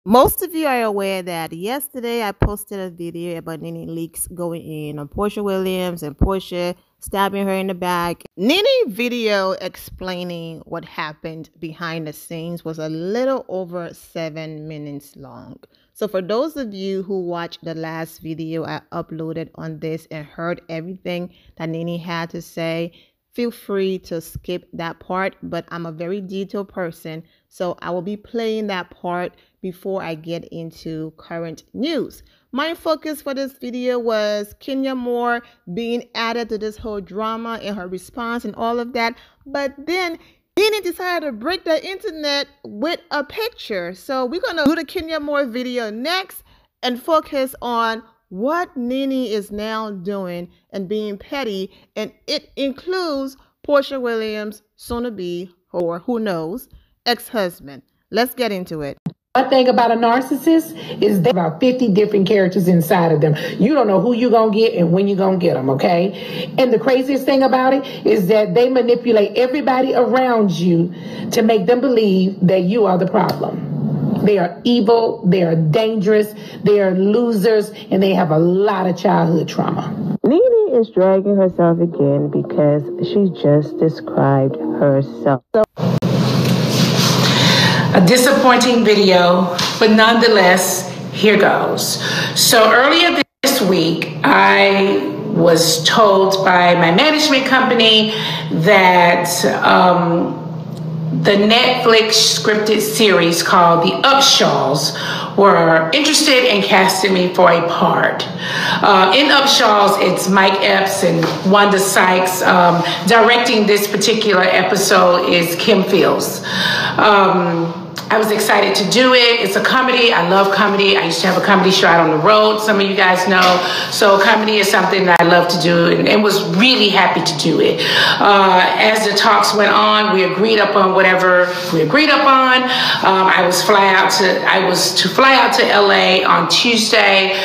Most of you are aware that yesterday I posted a video about Nene leaks going in on Porsha Williams and Porsha stabbing her in the back. Nene video explaining what happened behind the scenes was a little over 7 minutes long. So for those of you who watched the last video I uploaded on this and heard everything that Nene had to say, feel free to skip that part, but I'm a very detailed person, so I will be playing that part before I get into current news. My focus for this video was Kenya Moore being added to this whole drama and her response and all of that, but then Nene decided to break the internet with a picture. So we're gonna do the Kenya Moore video next and focus on what Nene is now doing and being petty, and it includes Porsha Williams, soon to be, or who knows, ex-husband. Let's get into it. One thing about a narcissist is there are about 50 different characters inside of them. You don't know who you're going to get and when you're going to get them, okay? And the craziest thing about it is that they manipulate everybody around you to make them believe that you are the problem. They are evil, they are dangerous, they are losers, and they have a lot of childhood trauma. Nene is dragging herself again because she just described herself. A disappointing video, but nonetheless, here goes. So earlier this week, I was told by my management company that the Netflix scripted series called The Upshaws were interested in casting me for a part. In Upshaws, it's Mike Epps and Wanda Sykes. Directing this particular episode is Kim Fields. I was excited to do it. It's a comedy. I love comedy. I used to have a comedy show out on the road, some of you guys know. So comedy is something that I love to do and was really happy to do it. As the talks went on, we agreed upon whatever we agreed upon. I was to fly out to LA on Tuesday.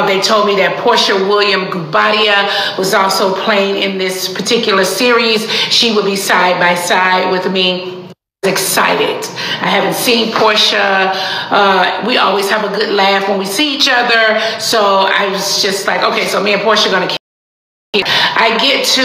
They told me that Porsha Williams Gubadia was also playing in this particular series. She would be side by side with me. Excited. I haven't seen Porsha. We always have a good laugh when we see each other. So I was just like, okay, so me and Porsha are gonna keep. I get to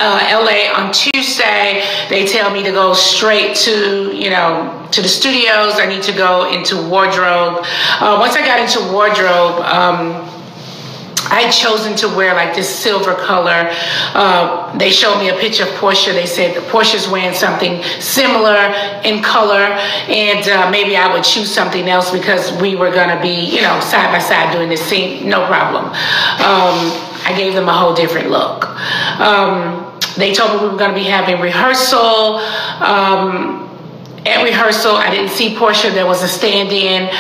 LA on Tuesday. They tell me to go straight to, to the studios. I need to go into wardrobe. Once I got into wardrobe, I'd chosen to wear like this silver color. They showed me a picture of Porsha. They said Porsha's wearing something similar in color, and maybe I would choose something else because we were gonna be, side by side doing this scene. No problem. I gave them a whole different look. They told me we were gonna be having rehearsal. At rehearsal, I didn't see Porsha. There was a stand-in.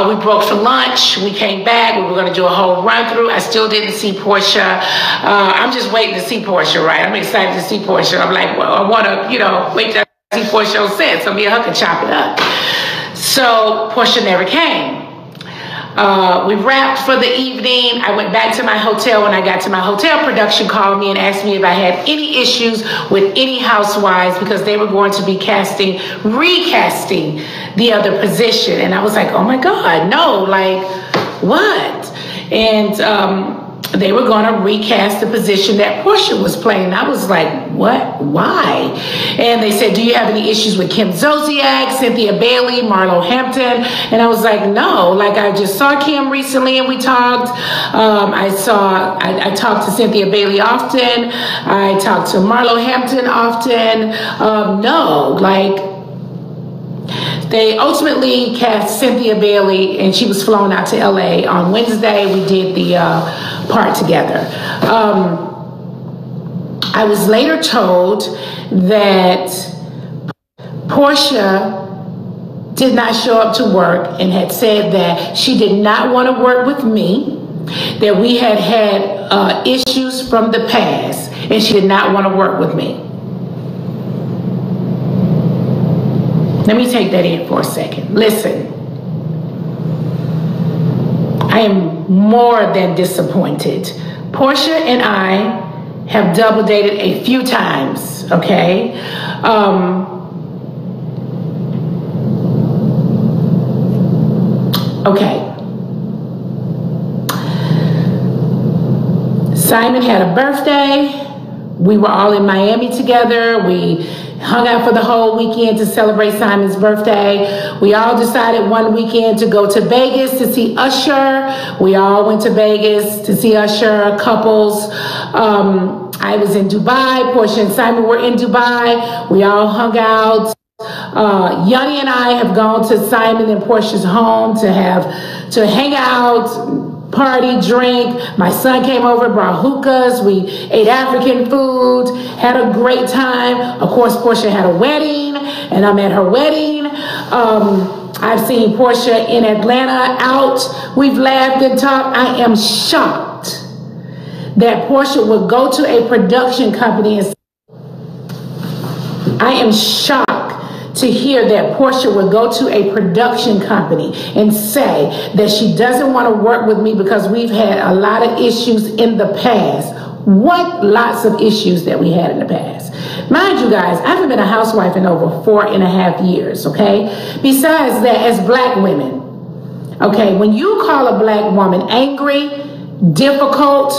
We broke for lunch. We came back. We were going to do a whole run-through. I still didn't see Porsha. I'm just waiting to see Porsha, right? I'm excited to see Porsha. I'm like, well, I want to, wait till I see Porsha on set. So me and her can chop it up. So Porsha never came. We wrapped for the evening. I went back to my hotel. When I got to my hotel, production called me and asked me if I had any issues with any housewives because they were going to be recasting the other position. And I was like, oh my God, no, like what? And they were going to recast the position that Porsha was playing. And I was like, what? Why? And they said, do you have any issues with Kim Zolciak, Cynthia Bailey, Marlo Hampton? And I was like, no. Like, I just saw Kim recently and we talked. I talked to Cynthia Bailey often. I talked to Marlo Hampton often. No, like, they ultimately cast Cynthia Bailey, and she was flown out to LA on Wednesday. We did the part together. I was later told that Porsha did not show up to work and had said that she did not want to work with me, that we had issues from the past, and she did not want to work with me. Let me take that in for a second. Listen, I am more than disappointed. Porsha and I have double dated a few times, okay? Okay. Simon had a birthday. We were all in Miami together. We hung out for the whole weekend to celebrate Simon's birthday. We all decided one weekend to go to Vegas to see Usher. We all went to Vegas to see Usher, couples. I was in Dubai. Porsha and Simon were in Dubai. We all hung out. Yanni and I have gone to Simon and Porsha's home to hang out, party, drink. My son came over, brought hookahs. We ate African food, had a great time. Of course, Porsha had a wedding, and I'm at her wedding. I've seen Porsha in Atlanta out. We've laughed and talked. I am shocked that Porsha would go to a production company and I am shocked to hear that Porsha would go to a production company and say that she doesn't want to work with me because we've had a lot of issues in the past. What lots of issues that we had in the past? Mind you guys, I haven't been a housewife in over 4.5 years, okay? Besides that, as black women, okay, when you call a black woman angry, difficult,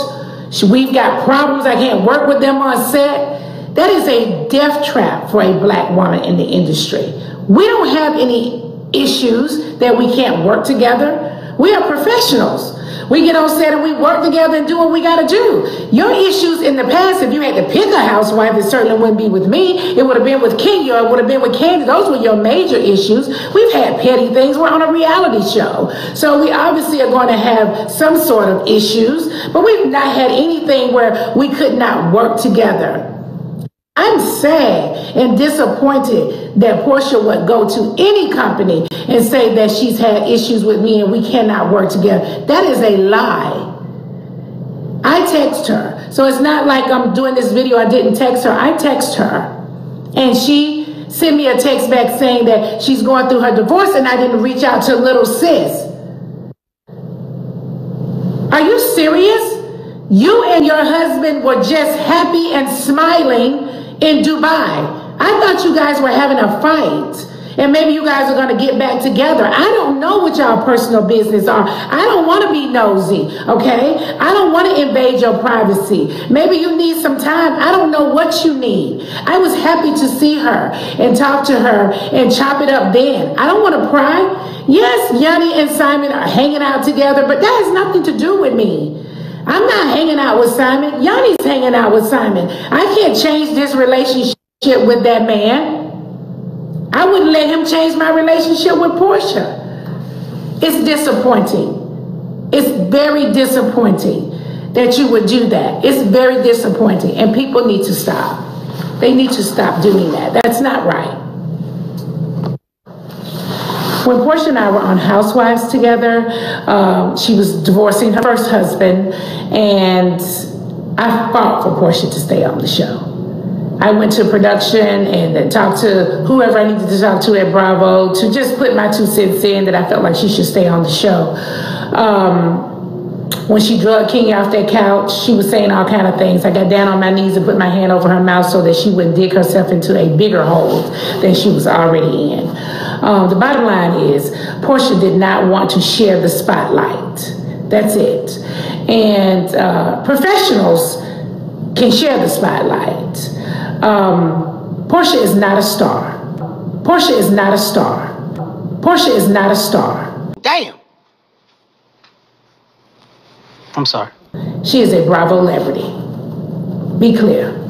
we've got problems, I can't work with them on set, that is a death trap for a black woman in the industry. We don't have any issues that we can't work together. We are professionals. We get on set and we work together and do what we got to do. Your issues in the past, if you had to pick a housewife, it certainly wouldn't be with me. It would have been with Kenya, or it would have been with Candy. Those were your major issues. We've had petty things. We're on a reality show. So we obviously are going to have some sort of issues, but we've not had anything where we could not work together. I'm sad and disappointed that Porsha would go to any company and say that she's had issues with me and we cannot work together. That is a lie. I text her. So it's not like I'm doing this video, I didn't text her. I text her. And she sent me a text back saying that she's going through her divorce and I didn't reach out to little sis. Are you serious? You and your husband were just happy and smiling in Dubai. I thought you guys were having a fight and maybe you guys are going to get back together. I don't know what y'all personal business are. I don't want to be nosy, okay? I don't want to invade your privacy. Maybe you need some time. I don't know what you need. I was happy to see her and talk to her and chop it up then. I don't want to pry. Yes, Yanni and Simon are hanging out together, but that has nothing to do with me. I'm not hanging out with Simon. Yanni's hanging out with Simon. I can't change this relationship with that man. I wouldn't let him change my relationship with Porsha. It's disappointing. It's very disappointing that you would do that. It's very disappointing. And people need to stop. They need to stop doing that. That's not right. When Porsha and I were on Housewives together, she was divorcing her first husband, and I fought for Porsha to stay on the show. I went to production and talked to whoever I needed to talk to at Bravo to just put my 2 cents in that I felt like she should stay on the show. When she drugged Kenya off that couch, she was saying all kind of things. I got down on my knees and put my hand over her mouth so that she wouldn't dig herself into a bigger hole than she was already in. The bottom line is Porsha did not want to share the spotlight. That's it. And professionals can share the spotlight. Porsha is not a star. Porsha is not a star. Porsha is not a star. Damn. I'm sorry. She is a Bravo celebrity. Be clear.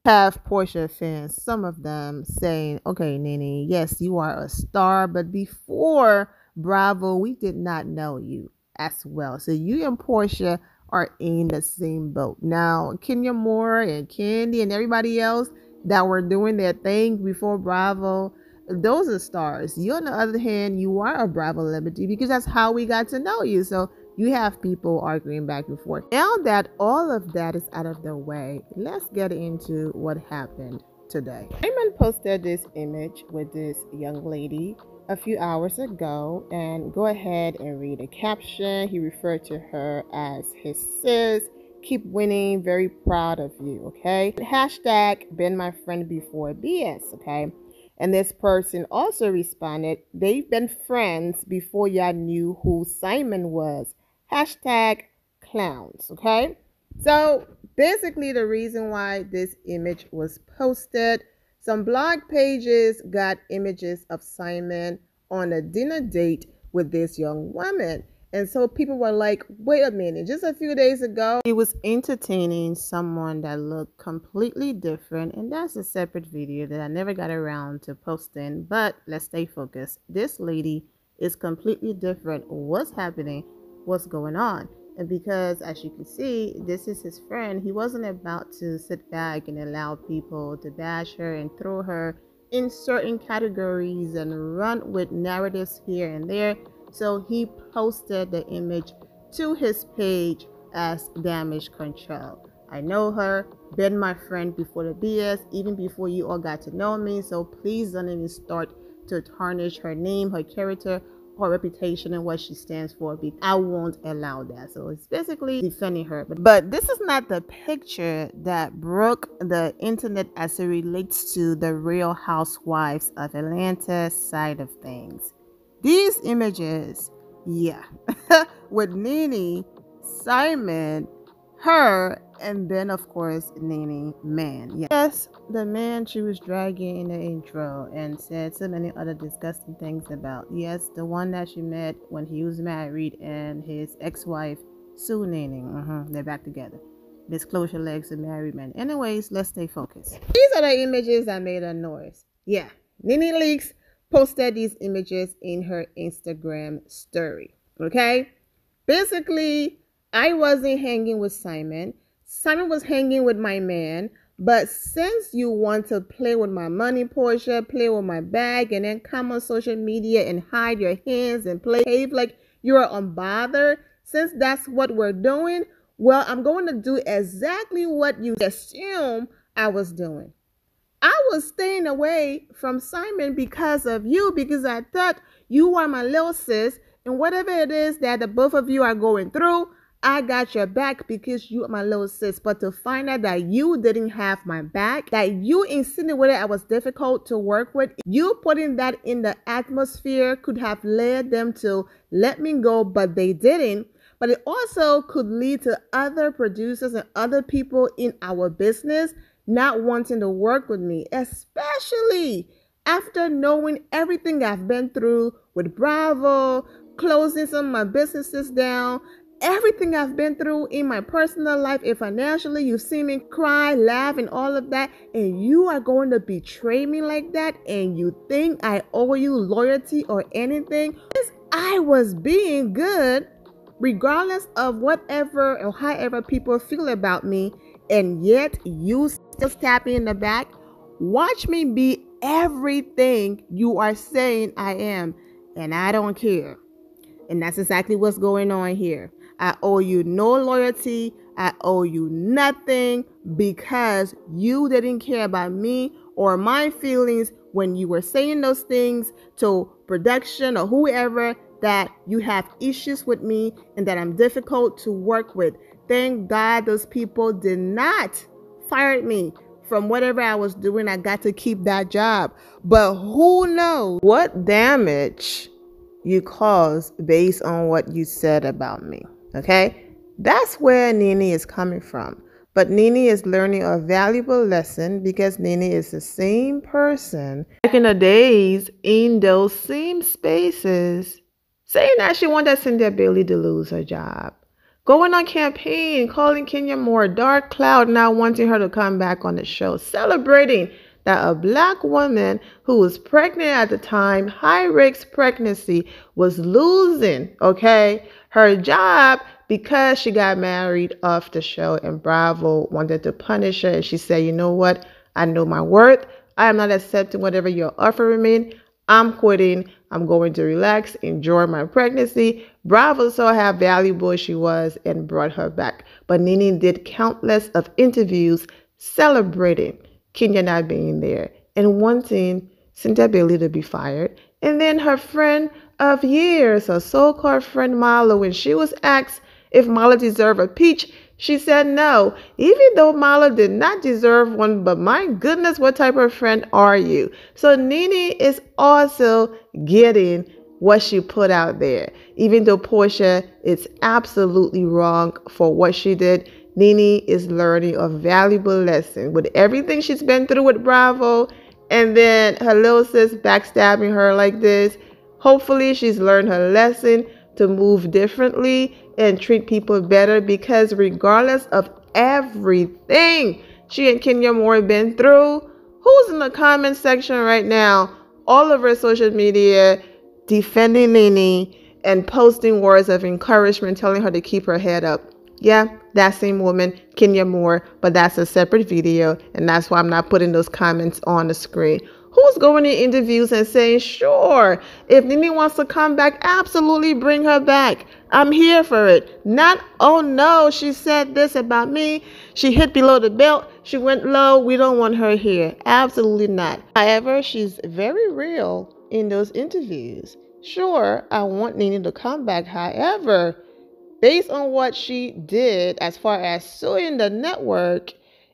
Have Porsha fans, some of them saying, okay, Nene, yes, you are a star, but before Bravo, we did not know you as well. So you and Porsha are in the same boat. Now, Kenya Moore and Candy and everybody else that were doing their thing before Bravo, those are stars. You, on the other hand, you are a Bravo celebrity because that's how we got to know you. So you have people arguing back and forth. Now that all of that is out of the way, let's get into what happened today. Raymond posted this image with this young lady a few hours ago, and go ahead and read the caption. He referred to her as his sis. Keep winning, very proud of you, okay? Hashtag been my friend before BS, okay? And this person also responded, they've been friends before y'all knew who Simon was. Hashtag clowns, okay? So basically the reason why this image was posted, some blog pages got images of Simon on a dinner date with this young woman. And so people were like, wait a minute, just a few days ago, he was entertaining someone that looked completely different. And that's a separate video that I never got around to posting. But let's stay focused. This lady is completely different. What's happening? What's going on? And because, as you can see, this is his friend, he wasn't about to sit back and allow people to bash her and throw her in certain categories and run with narratives here and there. So he posted the image to his page as damage control. I know her, been my friend before the BS, even before you all got to know me. So please don't even start to tarnish her name, her character, her reputation, and what she stands for, because I won't allow that. So it's basically defending her. But this is not the picture that broke the internet as it relates to the Real Housewives of Atlanta side of things. These images, yeah, with Nene, Simon, her, and then of course Nene man. Yes, the man she was dragging in the intro and said so many other disgusting things about. Yes, the one that she met when he was married and his ex-wife Sue Nene. They're back together. Disclosure legs and married men. Anyways, let's stay focused. These are the images that made a noise. Yeah, Nene Leaks posted these images in her Instagram story. Okay, basically I wasn't hanging with Simon. Simon was hanging with my man. But since you want to play with my money, Porsha, play with my bag, and then come on social media and hide your hands and behave like you're unbothered, since that's what we're doing, well, I'm going to do exactly what you assume I was doing. I was staying away from Simon because of you, because I thought you are my little sis, and whatever it is that the both of you are going through, I got your back because you are my little sis. But to find out that you didn't have my back, that you insinuated I was difficult to work with, you putting that in the atmosphere could have led them to let me go, but they didn't. But it also could lead to other producers and other people in our business not wanting to work with me, especially after knowing everything I've been through with Bravo, closing some of my businesses down, everything I've been through in my personal life and financially. You've seen me cry, laugh, and all of that, and you are going to betray me like that, and you think I owe you loyalty or anything? Because I was being good, regardless of whatever or however people feel about me, and yet you still stab me in the back. Watch me be everything you are saying I am, and I don't care. And that's exactly what's going on here. I owe you no loyalty. I owe you nothing because you didn't care about me or my feelings when you were saying those things to production or whoever, that you have issues with me and that I'm difficult to work with. Thank God those people did not fire me from whatever I was doing. I got to keep that job. But who knows what damage you caused based on what you said about me. Okay? That's where Nene is coming from. But Nene is learning a valuable lesson because Nene is the same person back in the days in those same spaces saying that she wanted Cynthia Bailey to lose her job. Going on campaign, calling Kenya Moore a dark cloud, not wanting her to come back on the show, celebrating that a black woman who was pregnant at the time, high-risk pregnancy, was losing, her job because she got married off the show, and Bravo wanted to punish her. And she said, you know what? I know my worth. I am not accepting whatever you're offering me. I'm quitting. I'm going to relax, enjoy my pregnancy. Bravo saw how valuable she was and brought her back. But Nene did countless of interviews celebrating Kenya not being there and wanting Cynthia Bailey to be fired. And then her friend of years, her so-called friend Marlo, when she was asked if Marlo deserved a peach, She said no, even though Mala did not deserve one, but my goodness, what type of friend are you? So Nene is also getting what she put out there. Even though Porsha is absolutely wrong for what she did, Nene is learning a valuable lesson with everything she's been through with Bravo, and then her little sis backstabbing her like this. Hopefully she's learned her lesson to move differently and treat people better, because regardless of everything she and Kenya Moore have been through, who's in the comment section right now, all over social media, defending Nene and posting words of encouragement, telling her to keep her head up? Yeah, that same woman, Kenya Moore, but that's a separate video, and that's why I'm not putting those comments on the screen. Who's going in interviews and saying, sure, if Nene wants to come back, absolutely bring her back. I'm here for it. Not, oh no, she said this about me. She hit below the belt. She went low. We don't want her here. Absolutely not. However, she's very real in those interviews. Sure, I want Nene to come back. However, based on what she did as far as suing the network,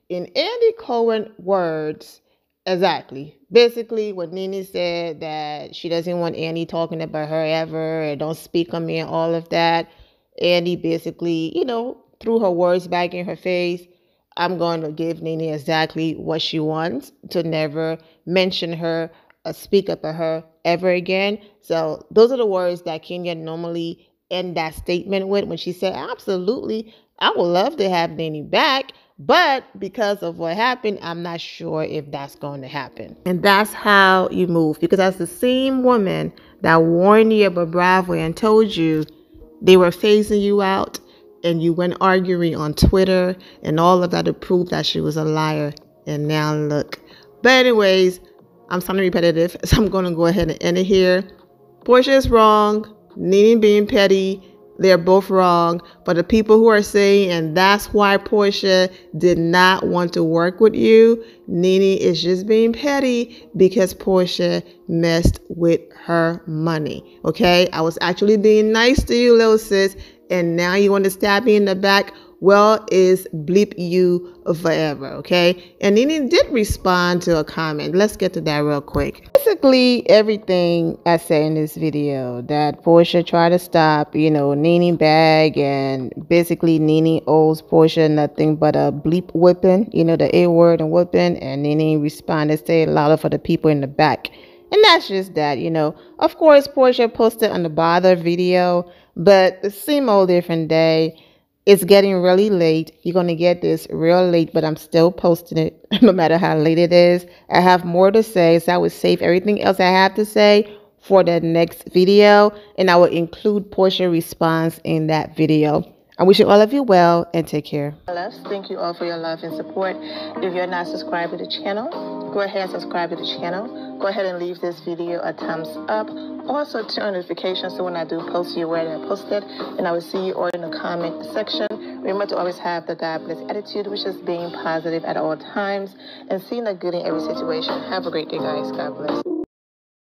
in Andy Cohen's words, exactly. Basically, what Nene said, that she doesn't want Andy talking about her ever, and don't speak on me and all of that. Andy basically, threw her words back in her face. I'm going to give Nene exactly what she wants, to never mention her or speak up at her ever again. So those are the words that Kenya normally end that statement with, when she said, absolutely, I would love to have Nene back, but because of what happened, I'm not sure if that's going to happen. And that's how you move, because that's the same woman that warned you about Bravo and told you they were phasing you out, and you went arguing on Twitter and all of that to prove that she was a liar. And now look. But anyways, I'm sounding repetitive, so I'm going to go ahead and end it here. Porsha is wrong. Nene being petty, they're both wrong. But the people who are saying, and that's why Porsha did not want to work with you, Nene is just being petty because Porsha messed with her money. Okay? I was actually being nice to you, little sis, and now you want to stab me in the back? Well, is bleep you forever, okay? And Nene did respond to a comment. Let's get to that real quick. Basically, everything I said in this video, that Porsha tried to stop, Nene bag, and basically Nene owes Porsha nothing but a bleep whipping, the A word and whipping, and Nene responded, say louder for the people in the back. And that's just that, Of course, Porsha posted on the bother video, but the same old different day. It's getting really late. You're going to get this real late, but I'm still posting it no matter how late it is. I have more to say, so I would save everything else I have to say for the next video, and I will include Porscha's response in that video. I wish all of you well, and take care. Thank you all for your love and support. If you're not subscribed to the channel, go ahead and subscribe to the channel. Go ahead and leave this video a thumbs up. Also, turn on notifications so when I do post, you're aware that I posted. And I will see you all in the comment section. Remember to always have the God bless attitude, which is being positive at all times and seeing the good in every situation. Have a great day, guys. God bless.